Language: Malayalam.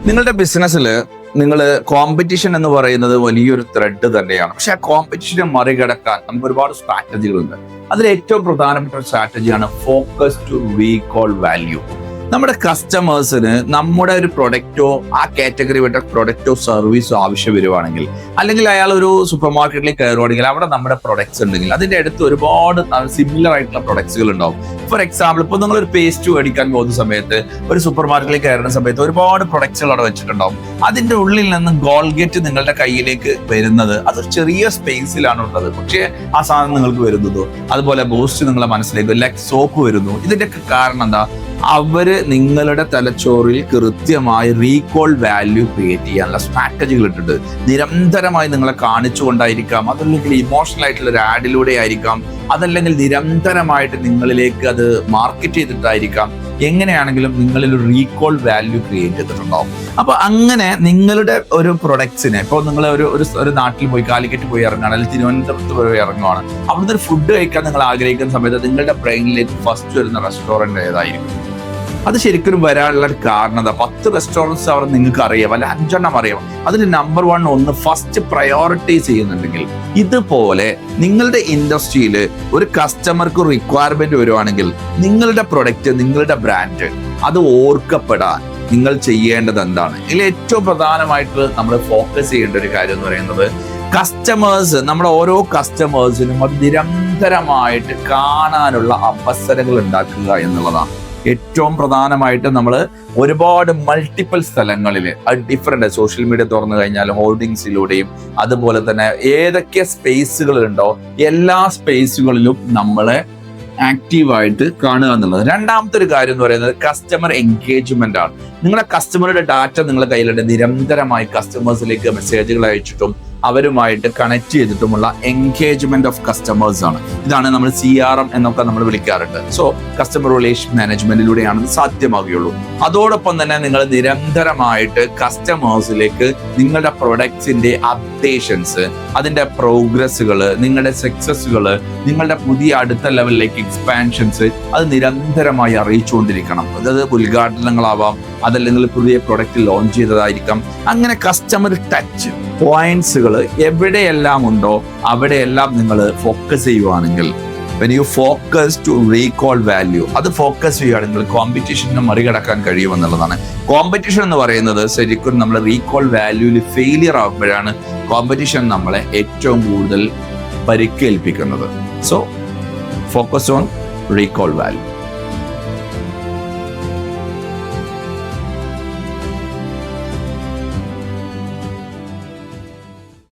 നിങ്ങളുടെ ബിസിനസ്സിൽ നിങ്ങൾ കോമ്പറ്റീഷൻ എന്ന് പറയുന്നത് വലിയൊരു ത്രെഡ് തന്നെയാണ്. പക്ഷെ ആ കോമ്പറ്റീഷനെ മറികടക്കാൻ നമുക്ക് ഒരുപാട് സ്ട്രാറ്റജികളുണ്ട്. അതിൽ ഏറ്റവും പ്രധാനപ്പെട്ട ഒരു സ്ട്രാറ്റജിയാണ് ഫോക്കസ് ടു റീകോൾ വാല്യൂ. നമ്മുടെ കസ്റ്റമേഴ്സിന് നമ്മുടെ ഒരു പ്രൊഡക്റ്റോ ആ കാറ്റഗറി വിട്ട പ്രൊഡക്റ്റോ സർവീസോ ആവശ്യം വരുവാണെങ്കിൽ, അല്ലെങ്കിൽ അയാൾ ഒരു സൂപ്പർ മാർക്കറ്റിലേക്ക് കയറുവാണെങ്കിൽ അവിടെ നമ്മുടെ പ്രൊഡക്ട്സ് ഉണ്ടെങ്കിൽ അതിന്റെ അടുത്ത് ഒരുപാട് സിമിലർ ആയിട്ടുള്ള പ്രൊഡക്ട്സുകൾ ഉണ്ടാവും. ഫോർ എക്സാമ്പിൾ, ഇപ്പോൾ നിങ്ങൾ ഒരു പേസ്റ്റ് മേടിക്കാൻ പോകുന്ന സമയത്ത് ഒരു സൂപ്പർ മാർക്കറ്റിലേക്ക് കയറുന്ന സമയത്ത് ഒരുപാട് പ്രൊഡക്ട്സുകൾ അവിടെ വെച്ചിട്ടുണ്ടാവും. അതിന്റെ ഉള്ളിൽ നിന്ന് ഗോൾഗേറ്റ് നിങ്ങളുടെ കയ്യിലേക്ക് വരുന്നത് അതൊരു ചെറിയ സ്പേസിലാണ് ഉള്ളത്, പക്ഷേ ആ സാധനം നിങ്ങൾക്ക് വരുന്നതോ, അതുപോലെ ബൂസ്റ്റ് നിങ്ങളുടെ മനസ്സിലേക്ക് ലൈക്ക് സോപ്പ് വരുന്നു. ഇതിന്റെയൊക്കെ കാരണം എന്താ? അവര് നിങ്ങളുടെ തലച്ചോറിൽ കൃത്യമായി റീകോൾ വാല്യൂ ക്രിയേറ്റ് ചെയ്യാനുള്ള സ്ട്രാറ്റജികൾ ഇട്ടിട്ട് നിരന്തരമായി നിങ്ങളെ കാണിച്ചുകൊണ്ടായിരിക്കാം, അതല്ലെങ്കിൽ ഇമോഷണൽ ആയിട്ടുള്ള ഒരു ആഡിലൂടെ ആയിരിക്കാം, അതല്ലെങ്കിൽ നിരന്തരമായിട്ട് നിങ്ങളിലേക്ക് അത് മാർക്കറ്റ് ചെയ്തിട്ടായിരിക്കാം. എങ്ങനെയാണെങ്കിലും നിങ്ങളിൽ ഒരു റീകോൾ വാല്യൂ ക്രിയേറ്റ് ചെയ്തിട്ടുണ്ടാവും. അപ്പൊ അങ്ങനെ നിങ്ങളുടെ ഒരു പ്രൊഡക്ട്സിനെ, ഇപ്പോൾ നിങ്ങൾ ഒരു നാട്ടിൽ പോയി കാലിക്കറ്റ് പോയി ഇറങ്ങുകയാണ്, അല്ലെങ്കിൽ തിരുവനന്തപുരത്ത് പോയി ഇറങ്ങുകയാണ്, അവിടുന്ന് ഒരു ഫുഡ് കഴിക്കാൻ നിങ്ങൾ ആഗ്രഹിക്കുന്ന സമയത്ത് നിങ്ങളുടെ ബ്രെയിനിലേക്ക് ഫസ്റ്റ് വരുന്ന റെസ്റ്റോറൻറ്റ് ഏതായിരിക്കും? അത് ശരിക്കും വരാനുള്ള കാരണം എന്താ? 10 റെസ്റ്റോറൻറ്റ്സ് അവർ നിങ്ങൾക്ക് അറിയാം, അല്ല 5 എണ്ണം അറിയാം. അതിൽ നമ്പർ 1 ഒന്ന് ഫസ്റ്റ് പ്രയോറിറ്റൈസ് ചെയ്യുന്നുണ്ടെങ്കിൽ, ഇതുപോലെ നിങ്ങളുടെ ഇൻഡസ്ട്രിയിൽ ഒരു കസ്റ്റമർക്ക് റിക്വയർമെന്റ് വരുവാണെങ്കിൽ നിങ്ങളുടെ പ്രൊഡക്റ്റ്, നിങ്ങളുടെ ബ്രാൻഡ് അത് ഓർക്കപ്പെടാൻ നിങ്ങൾ ചെയ്യേണ്ടത് എന്താണ്? ഇതിൽ ഏറ്റവും പ്രധാനമായിട്ട് നമ്മൾ ഫോക്കസ് ചെയ്യേണ്ട ഒരു കാര്യം എന്ന് പറയുന്നത് കസ്റ്റമേഴ്സ്, നമ്മുടെ ഓരോ കസ്റ്റമേഴ്സിനും അത് നിരന്തരമായിട്ട് കാണാനുള്ള അവസരങ്ങൾ ഉണ്ടാക്കുക എന്നുള്ളതാണ്. ഏറ്റവും പ്രധാനമായിട്ട് നമ്മൾ ഒരുപാട് മൾട്ടിപ്പിൾ സ്ഥലങ്ങളിൽ ഡിഫറെന്റ് സോഷ്യൽ മീഡിയ തുറന്നു കഴിഞ്ഞാൽ ഹോർഡിങ്സിലൂടെയും അതുപോലെ തന്നെ ഏതൊക്കെ സ്പേസുകളുണ്ടോ എല്ലാ സ്പേസുകളിലും നമ്മളെ ആക്റ്റീവായിട്ട് കാണുക എന്നുള്ളത്. രണ്ടാമത്തെ ഒരു കാര്യം എന്ന് പറയുന്നത് കസ്റ്റമർ എൻഗേജ്മെന്റ് ആണ്. നിങ്ങളുടെ കസ്റ്റമറുടെ ഡാറ്റ നിങ്ങളുടെ കയ്യിലുണ്ട്. നിരന്തരമായി കസ്റ്റമേഴ്സിലേക്ക് മെസ്സേജുകൾ അയച്ചിട്ടും അവരുമായിട്ട് കണക്ട് ചെയ്തിട്ടുമുള്ള എൻഗേജ്മെന്റ് ഓഫ് കസ്റ്റമേഴ്സ് ആണ്. ഇതാണ് നമ്മൾ CRM എന്നൊക്കെ നമ്മൾ വിളിക്കാറുണ്ട്. സോ കസ്റ്റമർ റിലേഷൻ മാനേജ്മെന്റിലൂടെയാണ് ഇത് സാധ്യമാകുകയുള്ളൂ. അതോടൊപ്പം തന്നെ നിങ്ങൾ നിരന്തരമായിട്ട് കസ്റ്റമേഴ്സിലേക്ക് നിങ്ങളുടെ പ്രൊഡക്ട്സിന്റെ അപ്ഡേഷൻസ്, അതിന്റെ പ്രോഗ്രസ്സുകൾ, നിങ്ങളുടെ സക്സസ്സുകൾ, നിങ്ങളുടെ പുതിയ അടുത്ത ലെവലിലേക്ക് എക്സ്പാൻഷൻസ് അത് നിരന്തരമായി അറിയിച്ചുകൊണ്ടിരിക്കണം. അതായത് ഉദ്ഘാടനങ്ങളാവാം, അതല്ലെങ്കിൽ പുതിയ പ്രൊഡക്റ്റ് ലോഞ്ച് ചെയ്തതായിരിക്കാം. അങ്ങനെ കസ്റ്റമർ ടച്ച് പോയിന്റ്സുകൾ എവിടെയെല്ലാം ഉണ്ടോ അവിടെയെല്ലാം നിങ്ങൾ ഫോക്കസ് ചെയ്യുവാണെങ്കിൽ, when you focus to recall value, അത് ഫോക്കസ് ചെയ്യുകയാണെങ്കിൽ കോമ്പറ്റീഷനെ മറികടക്കാൻ കഴിയുമെന്നുള്ളതാണ്. കോമ്പറ്റീഷൻ എന്ന് പറയുന്നത് ശരിക്കും നമ്മൾ റീകോൾ വാല്യൂവിൽ ഫെയിലിയർ ആകുമ്പോഴാണ് കോമ്പറ്റീഷൻ നമ്മളെ ഏറ്റവും കൂടുതൽ പരിക്കേൽപ്പിക്കുന്നത്. So focus on recall value.